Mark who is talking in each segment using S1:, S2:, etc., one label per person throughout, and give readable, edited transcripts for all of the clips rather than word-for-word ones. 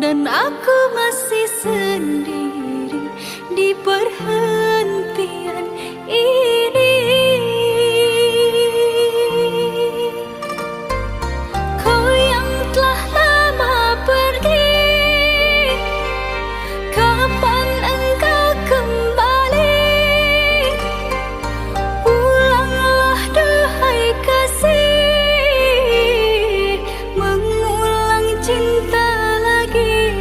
S1: dan aku masih sendiri di perhentian ini. Kau yang telah lama pergi, kapan engkau kembali? Pulanglah duhai kasih, mengulang cinta lagi.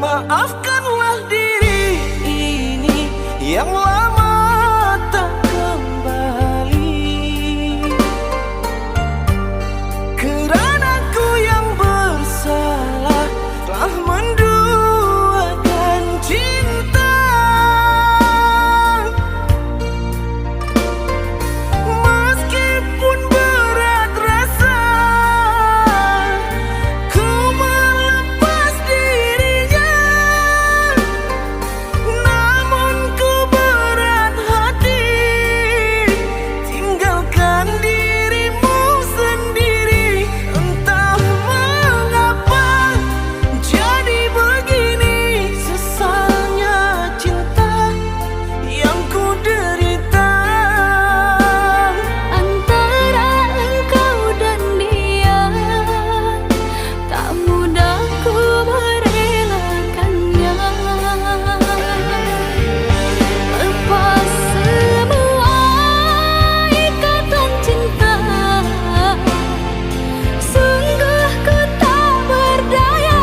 S2: Maafkanlah diri ini yang lama tak kembali, kerana ku yang bersalah telah menduakan cinta. Meskipun berat rasa ku melepas dirinya, namun ku berat hati tinggalkan dirimu sendiri. Entah mengapa jadi begini, sesalnya cinta yang ku derita.
S1: Antara engkau dan dia, tak mudah ku merelakannya. Lepas semua ikatan cinta, sungguh ku tak berdaya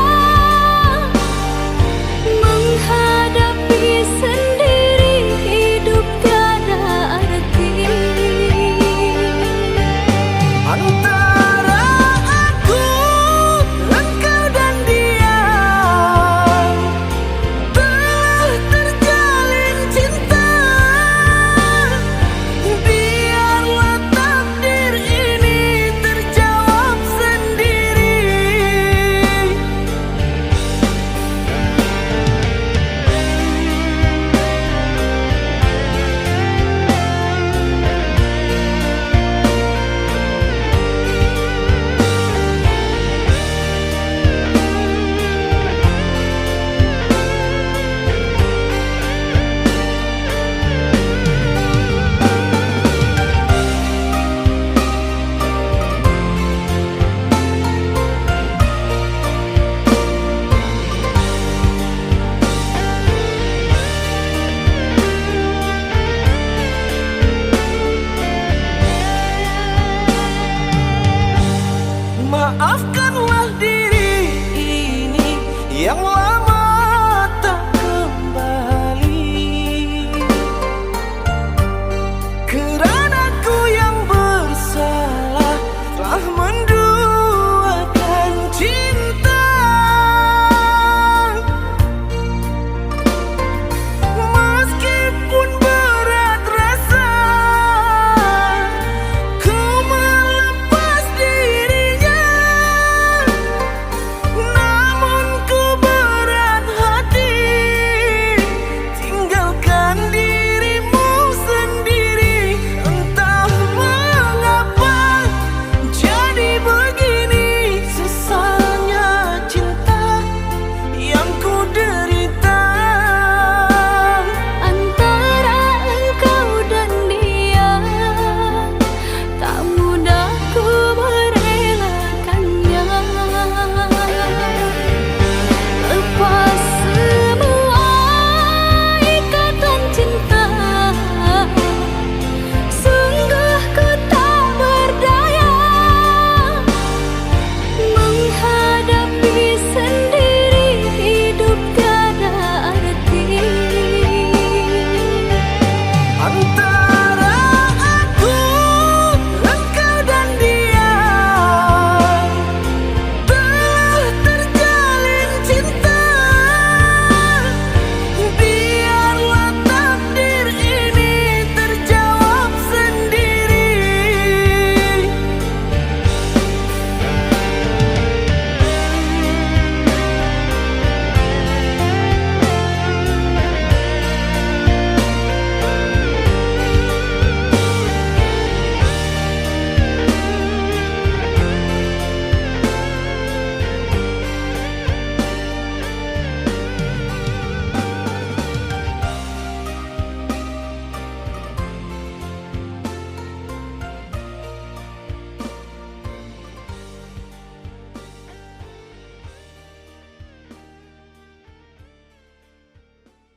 S1: menghadapi sendiri hidup tiada arti.
S2: Antara aku, engkau dan dia telah terjalin cinta. Biarlah takdir ini terjawab sendiri. Maafkan